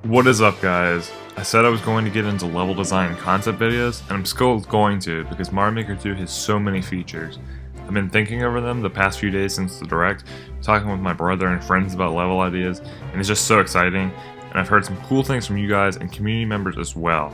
What is up, guys? I said I was going to get into level design and concept videos, and I'm still going to because Mario Maker 2 has so many features. I've been thinking over them the past few days since the direct, talking with my brother and friends about level ideas, and it's just so exciting, and I've heard some cool things from you guys and community members as well.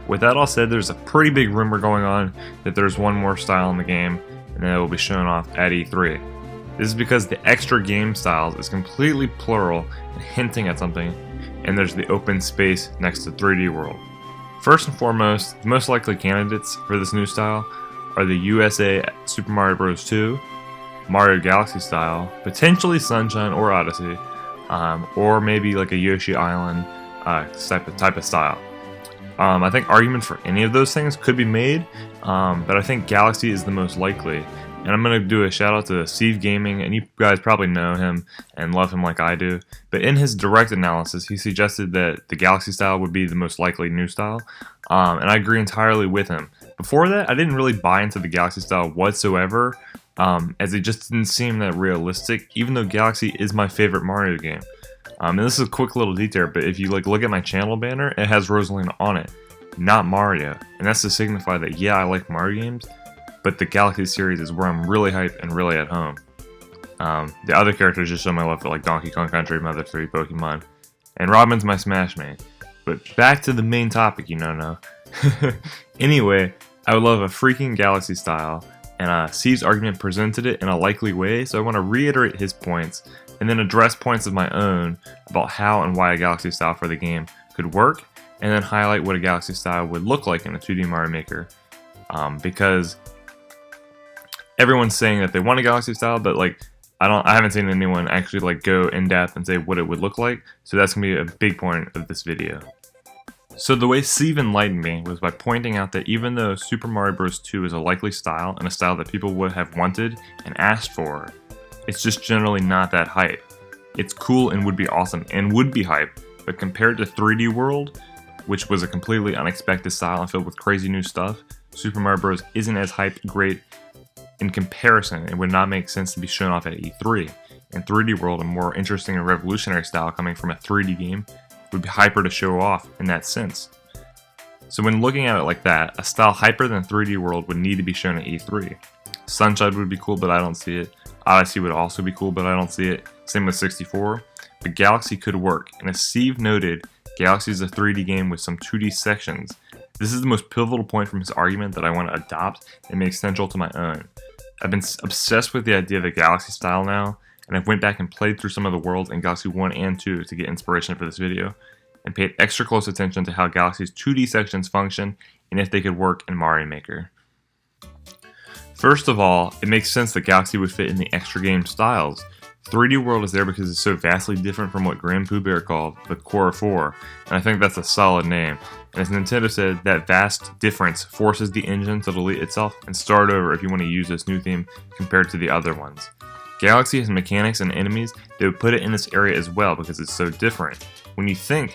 With that all said, there's a pretty big rumor going on that there's one more style in the game, and that it will be shown off at E3. This is because the extra game styles is completely plural and hinting at something, and there's the open space next to 3D World. First and foremost, the most likely candidates for this new style are the USA Super Mario Bros. 2, Mario Galaxy style, potentially Sunshine or Odyssey, or maybe like a Yoshi Island type of style. I think arguments for any of those things could be made, but I think Galaxy is the most likely. And I'm going to do a shout out to Steve Gaming, and you guys probably know him and love him like I do. But in his direct analysis, he suggested that the Galaxy style would be the most likely new style, and I agree entirely with him. Before that, I didn't really buy into the Galaxy style whatsoever, as it just didn't seem that realistic, even though Galaxy is my favorite Mario game. And this is a quick little detail, but if you look at my channel banner, it has Rosalina on it, not Mario. And that's to signify that, yeah, I like Mario games, but the Galaxy series is where I'm really hyped and really at home. The other characters just show my love for like Donkey Kong Country, Mother 3, Pokemon, and Robin's my Smash main. But back to the main topic, no. Anyway, I would love a freaking Galaxy style, and Steve's argument presented it in a likely way, so I want to reiterate his points, and then address points of my own about how and why a Galaxy style for the game could work, and then highlight what a Galaxy style would look like in a 2D Mario Maker. Because everyone's saying that they want a Galaxy style, but I haven't seen anyone actually go in depth and say what it would look like, so that's gonna be a big point of this video. So the way Steve enlightened me was by pointing out that even though Super Mario Bros. 2 is a likely style and a style that people would have wanted and asked for, it's just generally not that hype. It's cool and would be awesome and would be hype, but compared to 3D World, which was a completely unexpected style and filled with crazy new stuff, Super Mario Bros. Isn't as hyped great. In comparison, it would not make sense to be shown off at E3. In 3D World, a more interesting and revolutionary style coming from a 3D game would be hyper to show off in that sense. So when looking at it like that, a style hyper than 3D World would need to be shown at E3. Sunshine would be cool, but I don't see it. Odyssey would also be cool, but I don't see it. Same with 64. But Galaxy could work, and as Steve noted, Galaxy is a 3D game with some 2D sections. This is the most pivotal point from his argument that I want to adopt and make central to my own. I've been obsessed with the idea of the Galaxy style now, and I've went back and played through some of the worlds in Galaxy 1 and 2 to get inspiration for this video, and paid extra close attention to how Galaxy's 2D sections function and if they could work in Mario Maker. First of all, it makes sense that Galaxy would fit in the extra game styles. 3D World is there because it's so vastly different from what Grand Pooh Bear called the Core 4, and I think that's a solid name. And as Nintendo said, that vast difference forces the engine to delete itself and start over if you want to use this new theme compared to the other ones. Galaxy has mechanics and enemies that would put it in this area as well because it's so different. When you think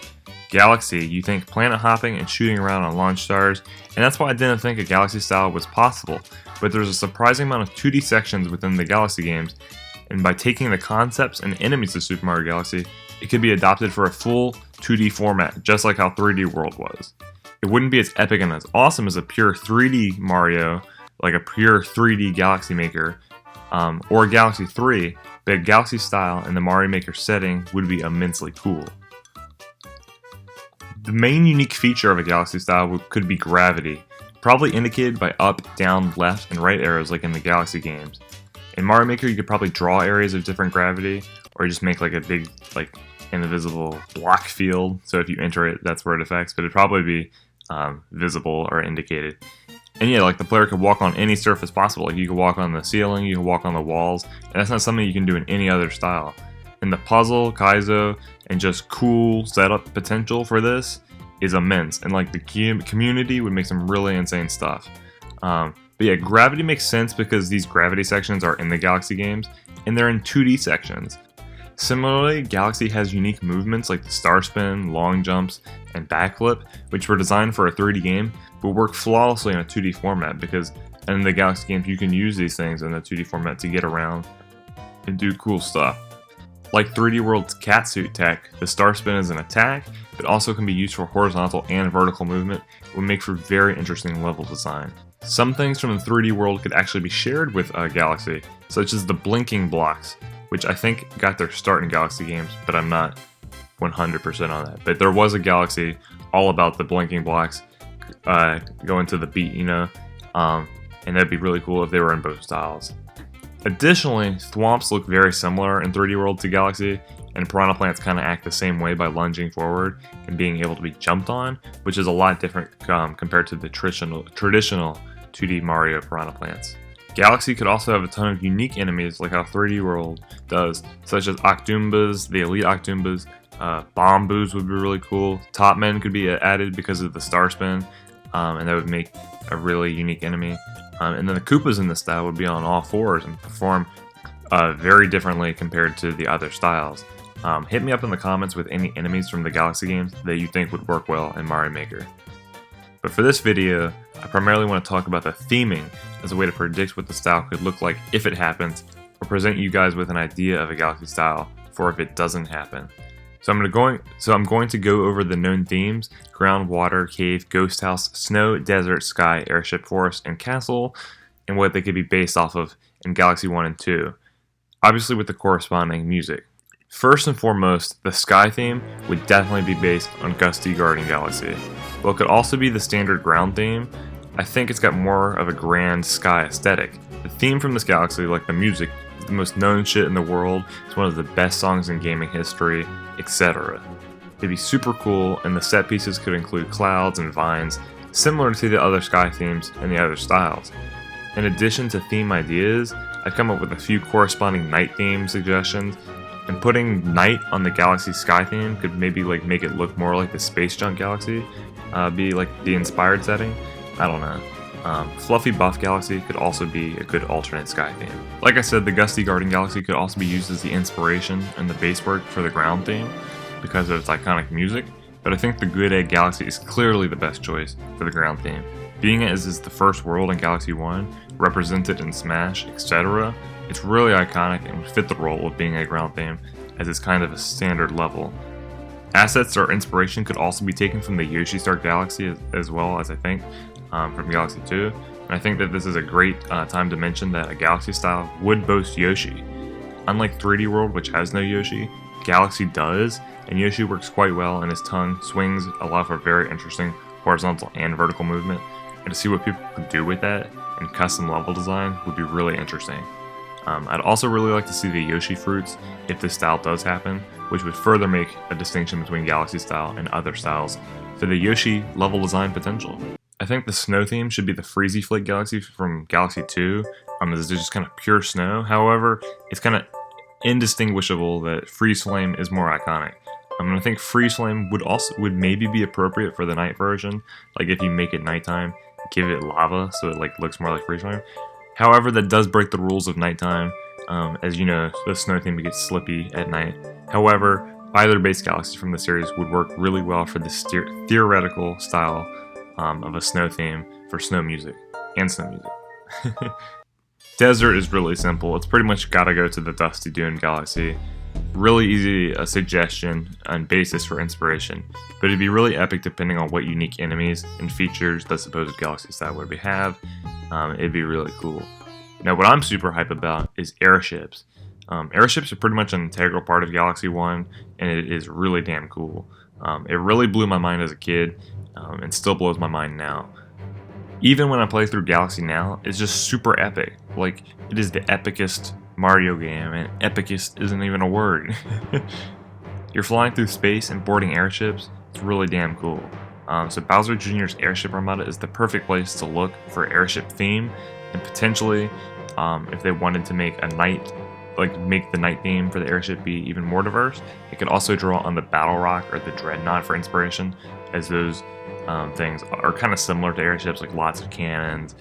Galaxy, you think planet hopping and shooting around on launch stars, and that's why I didn't think a Galaxy style was possible. But there's a surprising amount of 2D sections within the Galaxy games, and by taking the concepts and enemies of Super Mario Galaxy, it could be adopted for a full 2D format, just like how 3D World was. It wouldn't be as epic and as awesome as a pure 3D Mario, like a pure 3D Galaxy Maker, or Galaxy 3, but a Galaxy style in the Mario Maker setting would be immensely cool. The main unique feature of a Galaxy style could be gravity, probably indicated by up, down, left, and right arrows like in the Galaxy games. In Mario Maker, you could probably draw areas of different gravity, or just make a big, invisible block field, so if you enter it, that's where it affects, but it'd probably be visible or indicated. And yeah, the player could walk on any surface possible. You could walk on the ceiling, you can walk on the walls, and that's not something you can do in any other style. And the puzzle, Kaizo, and just cool setup potential for this is immense, and the community would make some really insane stuff. But yeah, gravity makes sense because these gravity sections are in the Galaxy games, and they're in 2D sections. Similarly, Galaxy has unique movements like the star spin, long jumps, and backflip, which were designed for a 3D game, but work flawlessly in a 2D format because in the Galaxy games you can use these things in the 2D format to get around and do cool stuff. Like 3D World's catsuit tech, the star spin is an attack, but also can be used for horizontal and vertical movement. It would make for very interesting level design. Some things from the 3D World could actually be shared with Galaxy, such as the blinking blocks, which I think got their start in Galaxy games, but I'm not 100% on that. But there was a Galaxy all about the blinking blocks going to the beat, you know, and that'd be really cool if they were in both styles. Additionally, thwomps look very similar in 3D World to Galaxy, and piranha plants kind of act the same way by lunging forward and being able to be jumped on, which is a lot different compared to the traditional 2D Mario piranha plants. Galaxy could also have a ton of unique enemies like how 3D World does, such as Octoombas, the Elite Octoombas, Bomboos would be really cool. Top Men could be added because of the star spin, and that would make a really unique enemy. And then the Koopas in this style would be on all fours and perform very differently compared to the other styles. Hit me up in the comments with any enemies from the Galaxy games that you think would work well in Mario Maker. But for this video, I primarily want to talk about the theming as a way to predict what the style could look like if it happens, or present you guys with an idea of a Galaxy style for if it doesn't happen. So I'm going to go over the known themes: ground, water, cave, ghost house, snow, desert, sky, airship, forest, and castle, and what they could be based off of in Galaxy 1 and 2, obviously with the corresponding music. First and foremost, the sky theme would definitely be based on Gusty Guardian Galaxy. While it could also be the standard ground theme, I think it's got more of a grand sky aesthetic. The theme from this Galaxy, like the music, is the most known shit in the world, it's one of the best songs in gaming history, etc. It'd be super cool, and the set pieces could include clouds and vines, similar to the other sky themes and the other styles. In addition to theme ideas, I've come up with a few corresponding night theme suggestions, and putting night on the Galaxy sky theme could maybe like make it look more like the Space Junk Galaxy, be like the inspired setting. I don't know. Fluffy Buff Galaxy could also be a good alternate sky theme. Like I said, the Gusty Guardian Galaxy could also be used as the inspiration and the base work for the ground theme because of its iconic music, but I think the Good Egg Galaxy is clearly the best choice for the ground theme. Being as it's the first world in Galaxy 1, represented in Smash, etc., it's really iconic and would fit the role of being a ground theme as it's kind of a standard level. Assets or inspiration could also be taken from the Yoshi Star Galaxy as well, as I think, from Galaxy 2. And I think that this is a great time to mention that a Galaxy style would boast Yoshi. Unlike 3D World, which has no Yoshi, Galaxy does, and Yoshi works quite well, and his tongue swings allow for very interesting horizontal and vertical movement. And to see what people could do with that in custom level design would be really interesting. I'd also really like to see the Yoshi fruits if this style does happen, which would further make a distinction between Galaxy style and other styles for the Yoshi level design potential. I think the snow theme should be the Freezy Flake Galaxy from Galaxy 2. This is just kind of pure snow. However, it's kind of indistinguishable that Freeze Flame is more iconic. I think Freeze Flame would maybe be appropriate for the night version. Like if you make it nighttime, give it lava so it like looks more like Freeze Flame. However, that does break the rules of nighttime. As you know, the snow theme gets slippy at night. However, either base galaxy from the series would work really well for this theoretical style of a snow theme for snow music and snow music. Desert is really simple. It's pretty much gotta go to the Dusty Dune Galaxy. Really easy suggestion and basis for inspiration, but it'd be really epic depending on what unique enemies and features the supposed Galaxy style would have. It'd be really cool. Now, what I'm super hype about is airships. Airships are pretty much an integral part of Galaxy 1, and it is really damn cool. It really blew my mind as a kid, and still blows my mind now. Even when I play through Galaxy now, it's just super epic. Like, it is the epicest Mario game, and epicest isn't even a word. You're flying through space and boarding airships. It's really damn cool. So Bowser Jr.'s Airship Armada is the perfect place to look for airship theme, and potentially, if they wanted to make make the night theme for the airship be even more diverse, it could also draw on the Battle Rock or the Dreadnought for inspiration, as those things are kind of similar to airships, like lots of cannons,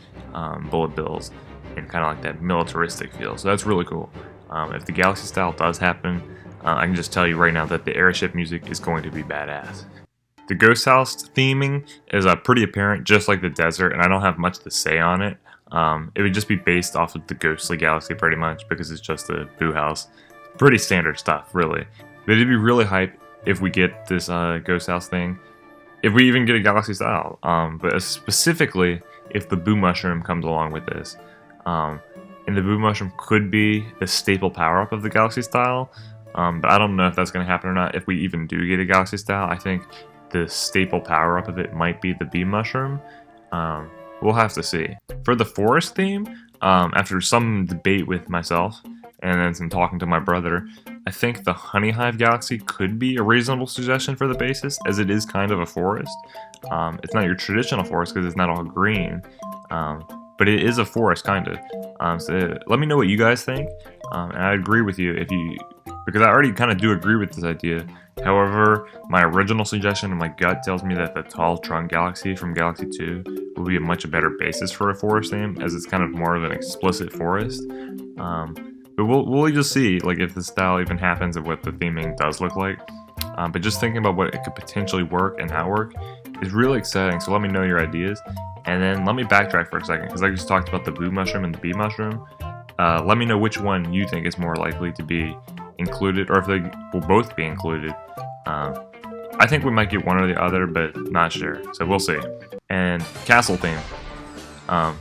bullet bills, and kind of like that militaristic feel. So that's really cool. If the Galaxy style does happen, I can just tell you right now that the airship music is going to be badass. The Ghost House theming is pretty apparent, just like the desert, and I don't have much to say on it. It would just be based off of the Ghostly Galaxy pretty much, because it's just a Boo House. Pretty standard stuff, really. But it'd be really hype if we get this Ghost House thing. If we even get a Galaxy Style. But specifically, if the Boo Mushroom comes along with this. And the Boo Mushroom could be the staple power-up of the Galaxy Style. But I don't know if that's going to happen or not. If we even do get a Galaxy Style, I think the staple power-up of it might be the Bee Mushroom. We'll have to see. For the forest theme, after some debate with myself and then some talking to my brother, I think the Honey Hive Galaxy could be a reasonable suggestion for the basis, as it is kind of a forest. It's not your traditional forest because it's not all green, but it is a forest, kind of. So let me know what you guys think, and I agree with you because I already kind of do agree with this idea. However, my original suggestion and my gut tells me that the Tall Trunk Galaxy from Galaxy 2 will be a much better basis for a forest theme, as it's kind of more of an explicit forest. But we'll just see, like, if the style even happens and what the theming does look like. But just thinking about what it could potentially work and not work is really exciting. So let me know your ideas, and then let me backtrack for a second, because I just talked about the Boo Mushroom and the Bee Mushroom. Let me know which one you think is more likely to be included, or if they will both be included. I think we might get one or the other, but not sure, so we'll see. And castle theme,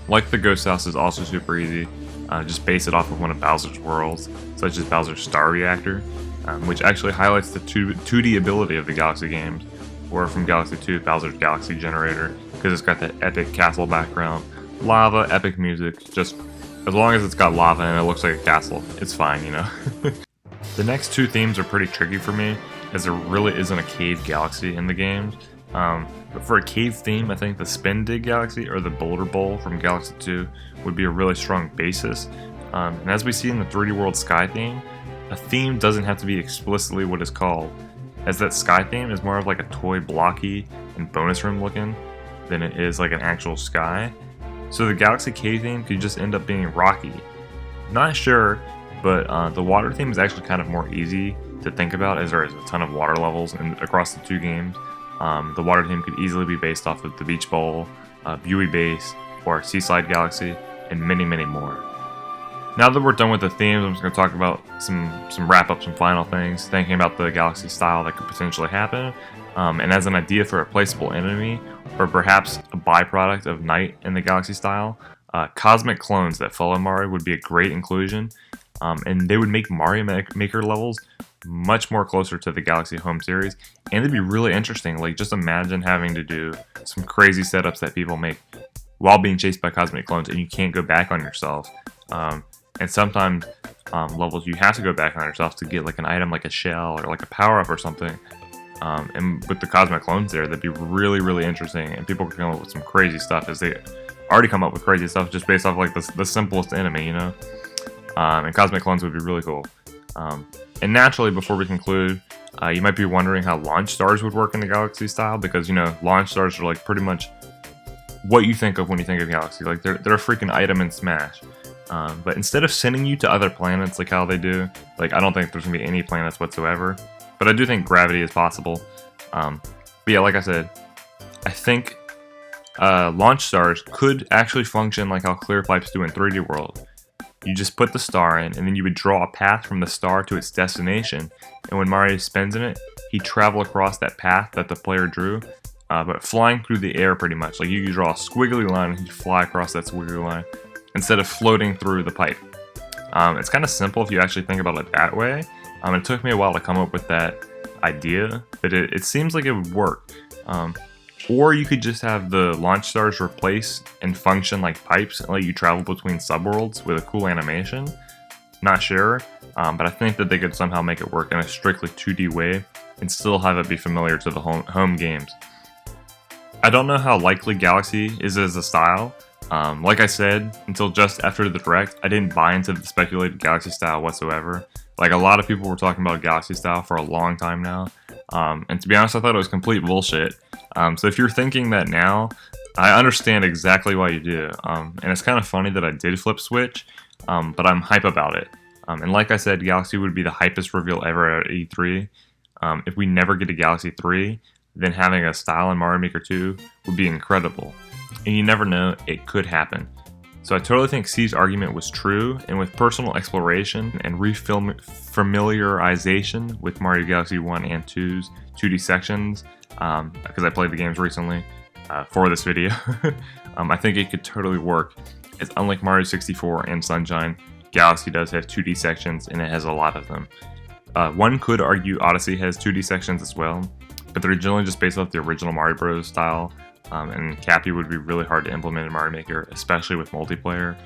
like the Ghost House, is also super easy. Just base it off of one of Bowser's worlds, such as Bowser's Star Reactor, which actually highlights the 2D ability of the Galaxy games, or from Galaxy 2, Bowser's Galaxy Generator, because it's got that epic castle background, lava, epic music. Just as long as it's got lava and it looks like a castle, it's fine, you know. The next two themes are pretty tricky for me, as there really isn't a cave galaxy in the games. But for a cave theme, I think the Spin Dig Galaxy or the Boulder Bowl from Galaxy 2 would be a really strong basis. And as we see in the 3D World Sky theme, a theme doesn't have to be explicitly what it's called, as that Sky theme is more of like a toy blocky and bonus room looking than it is like an actual sky. So the Galaxy Cave theme could just end up being rocky. Not sure, but the water theme is actually kind of more easy to think about, as there is a ton of water levels across the two games. The water theme could easily be based off of the Beach Bowl, Buoy Base, or Seaside Galaxy, and many, many more. Now that we're done with the themes, I'm just going to talk about some wrap-up, some final things, thinking about the Galaxy style that could potentially happen, and as an idea for a placeable enemy, or perhaps a byproduct of Night in the Galaxy style, cosmic clones that follow Mario would be a great inclusion, and they would make Mario Maker levels much more closer to the Galaxy Home series, and it'd be really interesting. Like, just imagine having to do some crazy setups that people make while being chased by cosmic clones, and you can't go back on yourself. And sometimes levels you have to go back on yourself to get like an item, like a shell or like a power-up or something. And with the cosmic clones there, that'd be really, really interesting, and people could come up with some crazy stuff, as they already come up with crazy stuff just based off like the simplest enemy, you know. And cosmic clones would be really cool. And naturally, before we conclude, you might be wondering how launch stars would work in the Galaxy style, because, you know, launch stars are like pretty much what you think of when you think of Galaxy. Like, they're a freaking item in Smash. But instead of sending you to other planets like how they do, like, I don't think there's gonna be any planets whatsoever, but I do think gravity is possible. But yeah, like I said, I think launch stars could actually function like how clear pipes do in 3D World. You just put the star in, and then you would draw a path from the star to its destination, and when Mario spins in it, he'd travel across that path that the player drew, but flying through the air pretty much. Like, you could draw a squiggly line and he'd fly across that squiggly line instead of floating through the pipe. It's kind of simple if you actually think about it that way. It took me a while to come up with that idea, but it seems like it would work. Or you could just have the launch stars replace and function like pipes and let you travel between subworlds with a cool animation. Not sure, but I think that they could somehow make it work in a strictly 2D way and still have it be familiar to the home games. I don't know how likely Galaxy is as a style. Like I said, until just after the Direct, I didn't buy into the speculated Galaxy style whatsoever. Like, a lot of people were talking about Galaxy style for a long time now, and to be honest, I thought it was complete bullshit. So if you're thinking that now, I understand exactly why you do, and it's kind of funny that I did flip switch, but I'm hype about it. And like I said, Galaxy would be the hypest reveal ever at E3. If we never get a Galaxy 3, then having a style in Mario Maker 2 would be incredible. And you never know, it could happen. So I totally think Steve's argument was true, and with personal exploration and refamiliarization with Mario Galaxy 1 and 2's 2D sections, because I played the games recently for this video, I think it could totally work. It's unlike Mario 64 and Sunshine, Galaxy does have 2D sections, and it has a lot of them. One could argue Odyssey has 2D sections as well, but they're generally just based off the original Mario Bros. Style. And Cappy would be really hard to implement in Mario Maker, especially with multiplayer.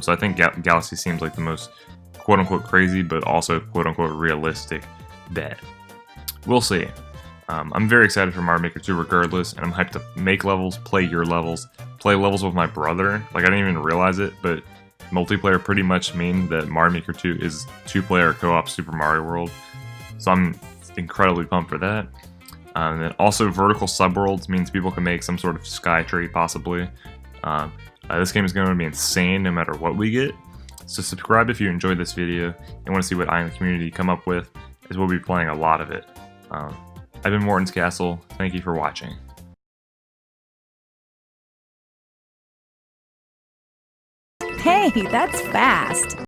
So I think Galaxy seems like the most quote-unquote crazy, but also quote-unquote realistic bet. We'll see. I'm very excited for Mario Maker 2 regardless, and I'm hyped to make levels, play your levels, play levels with my brother. Like, I didn't even realize it, but multiplayer pretty much means that Mario Maker 2 is 2-player co-op Super Mario World. So I'm incredibly pumped for that. And then also vertical subworlds means people can make some sort of sky tree possibly. This game is going to be insane no matter what we get. So subscribe if you enjoyed this video and want to see what I and the community come up with, as we'll be playing a lot of it. I've been Morton's Castle. Thank you for watching. Hey, that's fast.